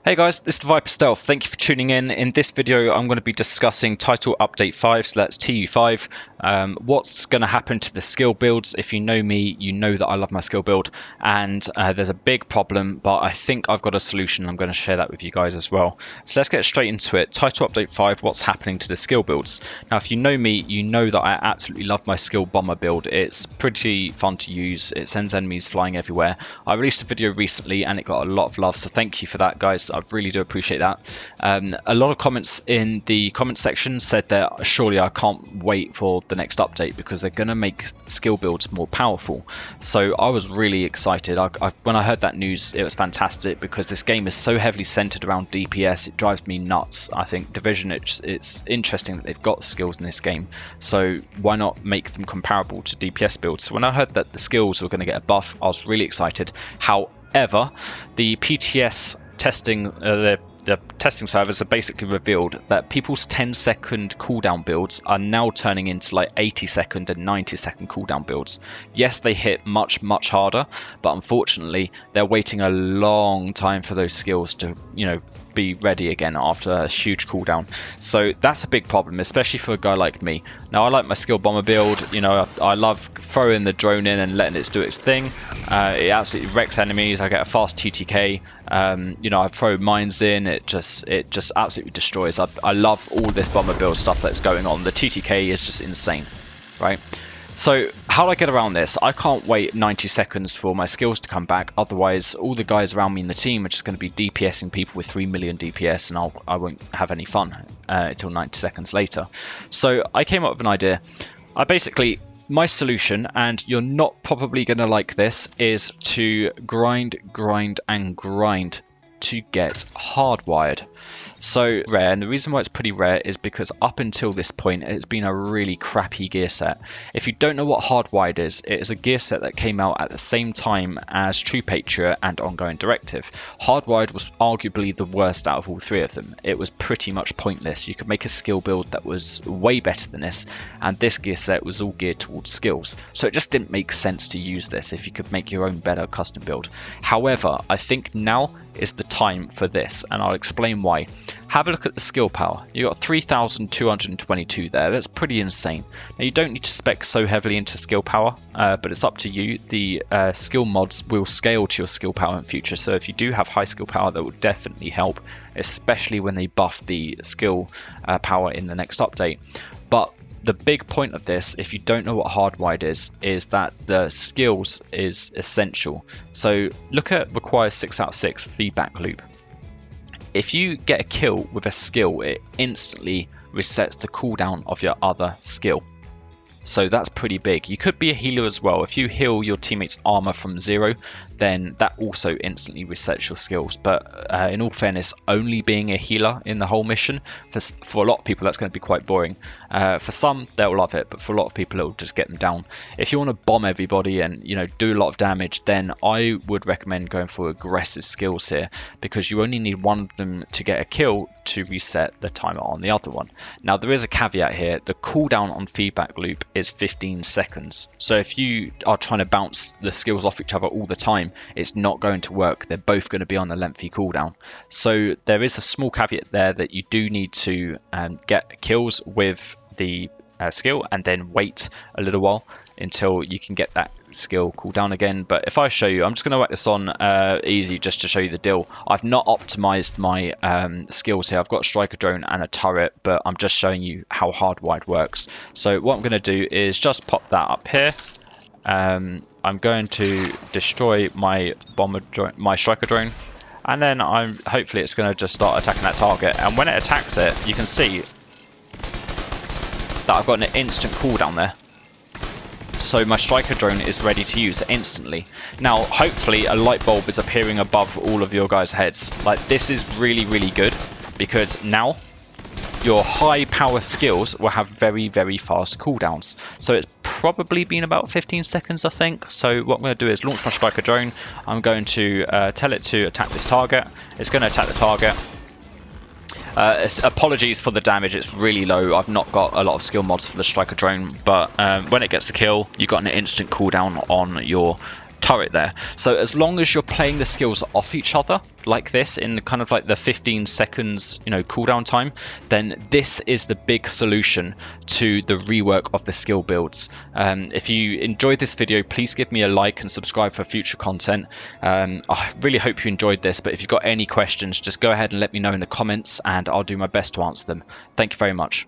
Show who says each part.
Speaker 1: Hey guys, this is ViperStealth. Thank you for tuning in. In this video, I'm going to be discussing Title Update 5, so that's TU5. What's going to happen to the skill builds? If you know me, you know that I love my skill build, and there's a big problem, but I think I've got a solution. I'm going to share that with you guys as well. So let's get straight into it. Title Update 5, what's happening to the skill builds? Now, if you know me, you know that I absolutely love my skill bomber build. It's pretty fun to use. It sends enemies flying everywhere. I released a video recently, and it got a lot of love, so thank you for that, guys. I really do appreciate that. A lot of comments in the comment section said that surely I can't wait for the next update because they're going to make skill builds more powerful. So I was really excited. When I heard that news, it was fantastic because this game is so heavily centered around DPS. It drives me nuts. I think Division, it's interesting that they've got skills in this game. So why not make them comparable to DPS builds? So when I heard that the skills were going to get a buff, I was really excited. However, the PTS testing, the testing servers have basically revealed that people's 10-second cooldown builds are now turning into like 80-second and 90-second cooldown builds. Yes, they hit much harder, but unfortunately they're waiting a long time for those skills to, be ready again after a huge cooldown. So that's a big problem, especially for a guy like me. Now, I like my skill bomber build. I love throwing the drone in and letting it do its thing. It absolutely wrecks enemies. I get a fast TTK. I throw mines in. It just absolutely destroys. I love all this bomber build stuff that's going on. The TTK is just insane, right? So how do I get around this? I can't wait 90 seconds for my skills to come back. Otherwise, all the guys around me in the team are just going to be DPSing people with 3 million DPS, and I won't have any fun until 90 seconds later. So I came up with an idea. My solution, and you're not probably going to like this, is to grind to get hardwired. So rare, and the reason why it's pretty rare is because up until this point it's been a really crappy gear set. If you don't know what hardwired is, it is a gear set that came out at the same time as True Patriot and Ongoing Directive. Hardwired was arguably the worst out of all three of them. It was pretty much pointless. You could make a skill build that was way better than this, and this gear set was all geared towards skills. So it just didn't make sense to use this if you could make your own better custom build. However, I think now is the time for this, and I'll explain why. Have a look at the skill power. You got 3,222 there. That's pretty insane. Now, you don't need to spec so heavily into skill power, but it's up to you. The skill mods will scale to your skill power in future, so if you do have high skill power, that will definitely help, especially when they buff the skill power in the next update. But the big point of this, if you don't know what hardwired is that the skills is essential. So look at requires 6 out of 6 feedback loop. If you get a kill with a skill, it instantly resets the cooldown of your other skill. So that's pretty big. You could be a healer as well. If you heal your teammates' armor from 0, then that also instantly resets your skills. But in all fairness, only being a healer in the whole mission, for a lot of people, that's going to be quite boring. For some, they'll love it, but for a lot of people, it'll just get them down. If you want to bomb everybody and do a lot of damage, then I would recommend going for aggressive skills here, because you only need one of them to get a kill to reset the timer on the other one. Now, there is a caveat here. The cooldown on feedback loop is 15 seconds. So if you are trying to bounce the skills off each other all the time, it's not going to work. They're both going to be on a lengthy cooldown. So there is a small caveat there that you do need to get kills with the skill and then wait a little while until you can get that skill cooldown again. But if I show you, I'm just going to whack this on easy just to show you the deal. I've not optimized my skills here. I've got a striker drone and a turret, but I'm just showing you how hardwired works. So what I'm going to do is just pop that up here. I'm going to destroy my my striker drone, and then hopefully it's going to just start attacking that target. And when it attacks it, you can see that I've got an instant cooldown there. So my striker drone is ready to use instantly. Now, hopefully a light bulb is appearing above all of your guys' heads. Like, this is really good, because now your high power skills will have very fast cooldowns. So it's probably been about 15 seconds, I think. So what I'm going to do is launch my striker drone. I'm going to tell it to attack this target. It's going to attack the target. Apologies for the damage, it's really low. I've not got a lot of skill mods for the striker drone, but when it gets the kill, you've got an instant cooldown on your turret there. So as long as you're playing the skills off each other like this in kind of like the 15 seconds, you know, cooldown time, then this is the big solution to the rework of the skill builds. If you enjoyed this video, please give me a like and subscribe for future content. I really hope you enjoyed this, but if you've got any questions, just go ahead and let me know in the comments and I'll do my best to answer them. Thank you very much.